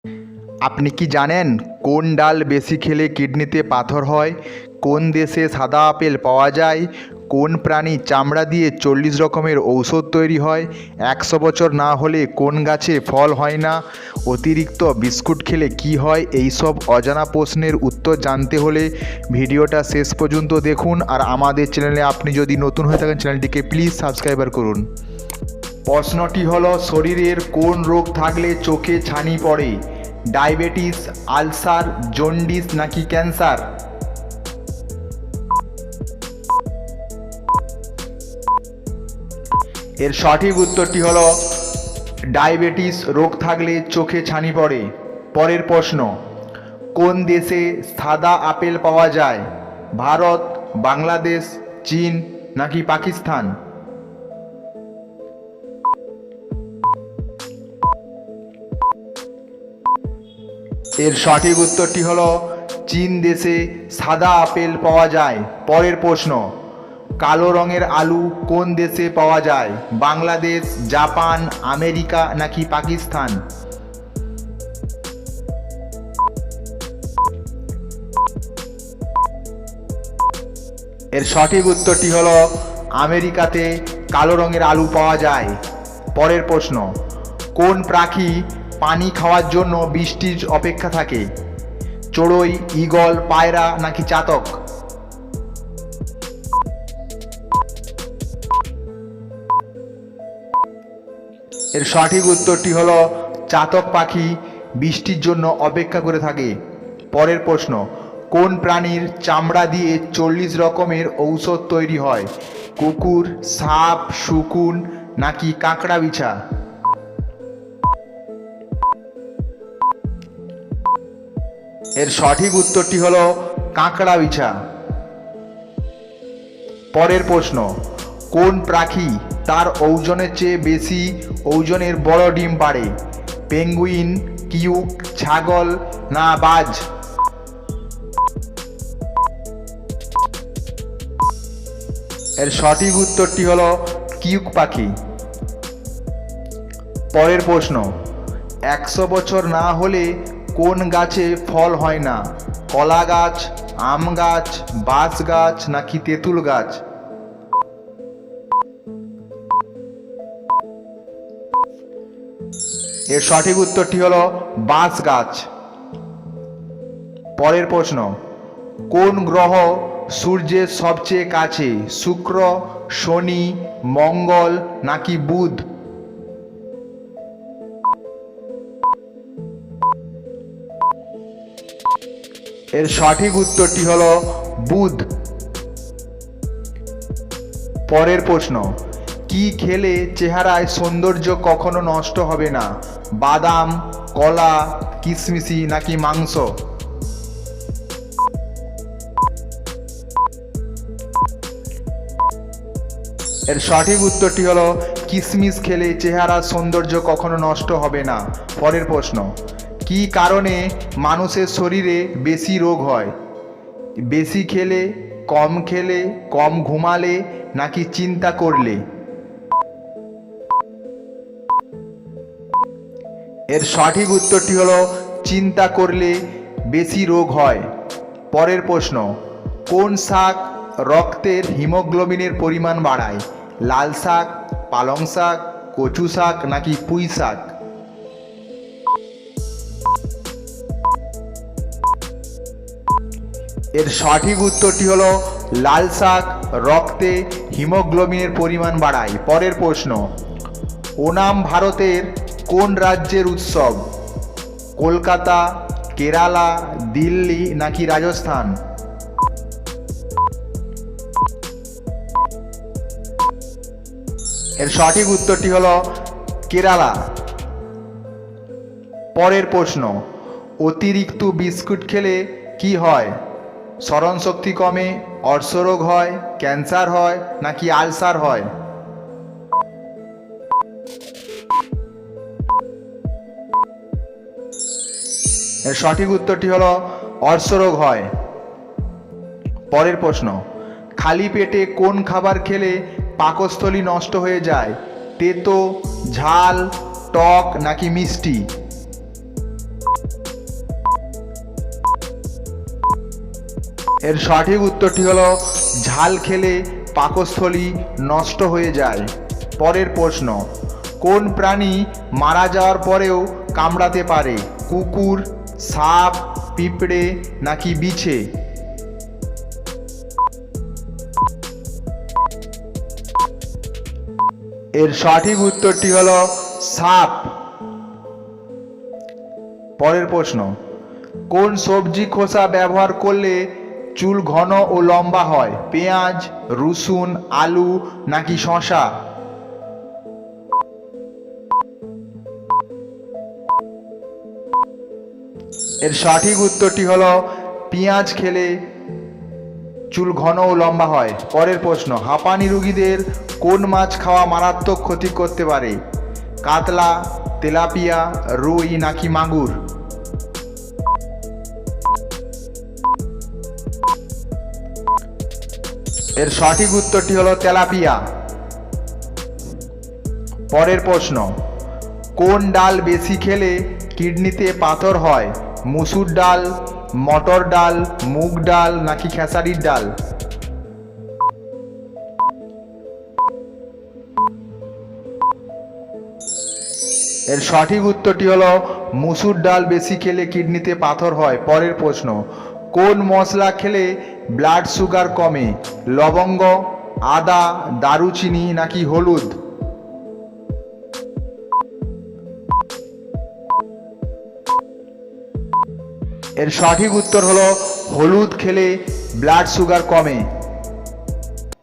আপনি কি জানেন কোন ডাল বেশি খেলে কিডনিতে পাথর হয়? কোন দেশে সাদা আপেল পাওয়া যায়? কোন প্রাণীর চামড়া দিয়ে 40 রকমের ঔষধ তৈরি হয়? 100 বছর না হলে কোন গাছে ফল হয় না? অতিরিক্ত বিস্কুট খেলে কি হয়? এই সব অজানা প্রশ্নের উত্তর জানতে হলে ভিডিওটা শেষ পর্যন্ত দেখুন। আর আমাদের চ্যানেলে আপনি যদি নতুন হয়ে থাকেন চ্যানেলটিকে প্লিজ সাবস্ক্রাইব করুন। প্রশ্নটি হলো, শরীরের কোন রোগ থাকলে চোখে ছানি পড়ে? ডায়াবেটিস, আলসার, জন্ডিস নাকি ক্যান্সার? এর সঠিক উত্তরটি হলো ডায়াবেটিস রোগ থাকলে চোখে ছানি পড়ে। পরের প্রশ্ন, কোন দেশে সাদা আপেল পাওয়া যায়? ভারত, বাংলাদেশ, চীন নাকি পাকিস্তান? এর সঠিক উত্তরটি হলো চীন দেশে সাদা আপেল পাওয়া যায়। পরের প্রশ্ন, কালো রঙের আলু কোন দেশে পাওয়া যায়? বাংলাদেশ, জাপান, আমেরিকা নাকি পাকিস্তান? এর সঠিক উত্তরটি হলো আমেরিকাতে কালো রঙের আলু পাওয়া যায়। পরের প্রশ্ন, কোন পাখি পানি খাওয়ার জন্য বৃষ্টির অপেক্ষা থাকে? চড়ুই, ঈগল, পায়রা নাকি চাতক? এর সঠিক উত্তরটি হলো চাতক পাখি বৃষ্টির জন্য অপেক্ষা করে থাকে। পরের প্রশ্ন, কোন প্রাণীর চামড়া দিয়ে 40 রকমের ঔষধ তৈরি হয়? কুকুর, সাপ, শকুন নাকি কাঁকড়া বিছা? এর সঠিক উত্তরটি হলো কাঁকড়া বিছা। পরের প্রশ্ন, কোন পাখি তার ওজনের চেয়ে বেশি ওজনের বড় ডিম পাড়ে? পেঙ্গুইন, কিউক, ছাগল না বাজ? এর সঠিক উত্তরটি হলো কিউক পাখি। পরের প্রশ্ন, 100 বছর না হলে কোন গাছে ফল হয় না? কলা গাছ, আম গাছ, বাঁশ গাছ নাকি তেঁতুল গাছ? এর সঠিক উত্তরটি হলো বাঁশ গাছ। পরের প্রশ্ন, কোন গ্রহ সূর্যের সবচেয়ে কাছে? শুক্র, শনি, মঙ্গল নাকি বুধ? এর সঠিক উত্তরটি হলো বুধ। পরের প্রশ্ন, কি খেলে চেহারায় সৌন্দর্য কখনো নষ্ট হবে না? বাদাম, কলা, কিশমিশি নাকি মাংস? এর সঠিক উত্তরটি হলো কিশমিশ খেলে চেহারার সৌন্দর্য কখনো নষ্ট হবে না। পরের প্রশ্ন, কি কারণে মানুষের শরীরে বেশি রোগ হয়? বেশি খেলে, কম ঘুমালে নাকি চিন্তা করলে? এর সঠিক উত্তরটি হলো চিন্তা করলে বেশি রোগ হয়। পরের প্রশ্ন, কোন শাক রক্তের হিমোগ্লোবিনের পরিমাণ বাড়ায়? লাল শাক, পালং শাক, কচু শাক নাকি পুঁই শাক? এর সঠিক উত্তরটি হলো লাল শাক রক্তে হিমোগ্লোবিনের পরিমাণ বাড়ায়। পরের প্রশ্ন, ওনাম ভারতের কোন রাজ্যের উৎসব? কলকাতা, কেরালা, দিল্লি নাকি রাজস্থান? এর সঠিক উত্তরটি হলো কেরালা। পরের প্রশ্ন, অতিরিক্ত বিস্কুট খেলে কি হয়? স্মরণশক্তি কমে, অর্শরোগ হয়, ক্যান্সার হয় নাকি আলসার হয়? এর সঠিক উত্তরটি হলো অর্শরোগ হয়। পরের প্রশ্ন, খালি পেটে কোন খাবার খেলে পাকস্থলী নষ্ট হয়ে যায়? তেতো, ঝাল, টক নাকি মিষ্টি? এর সঠিক উত্তরটি হলো ঝাল খেলে পাকস্থলী নষ্ট হয়ে যায়। পরের প্রশ্ন, কোন প্রাণী মারা যাওয়ার পরেও কামড়াতে পারে? কুকুর, সাপ, পিঁপড়ে নাকি বিছে? এর সঠিক উত্তরটি হলো সাপ। পরের প্রশ্ন, কোন সবজি খোসা ব্যবহার করলে চুল ঘন ও লম্বা হয়? পেঁয়াজ, রসুন, আলু নাকি শসা? এর সঠিক উত্তরটি হলো পেঁয়াজ খেলে চুল ঘন ও লম্বা হয়। পরের প্রশ্ন, হাঁপানি রোগীদের কোন মাছ খাওয়া মারাত্মক ক্ষতি করতে পারে? কাতলা, তেলাপিয়া, রুই নাকি মাগুর? এর সঠিক উত্তরটি হলো তেলাপিয়া। পরের প্রশ্ন, কোন ডাল বেশি খেলে কিডনিতে পাথর হয়? মুসুর ডাল, মটর ডাল, মুগ ডাল নাকি খেসারির ডাল? এর সঠিক উত্তরটি হলো মুসুর ডাল বেশি খেলে কিডনিতে পাথর হয়। পরের প্রশ্ন, কোন মশলা খেলে ব্লাড সুগার কমে? লবঙ্গ, আদা, দারুচিনি নাকি হলুদ? এর সঠিক উত্তর হলো হলুদ খেলে ব্লাড সুগার কমে।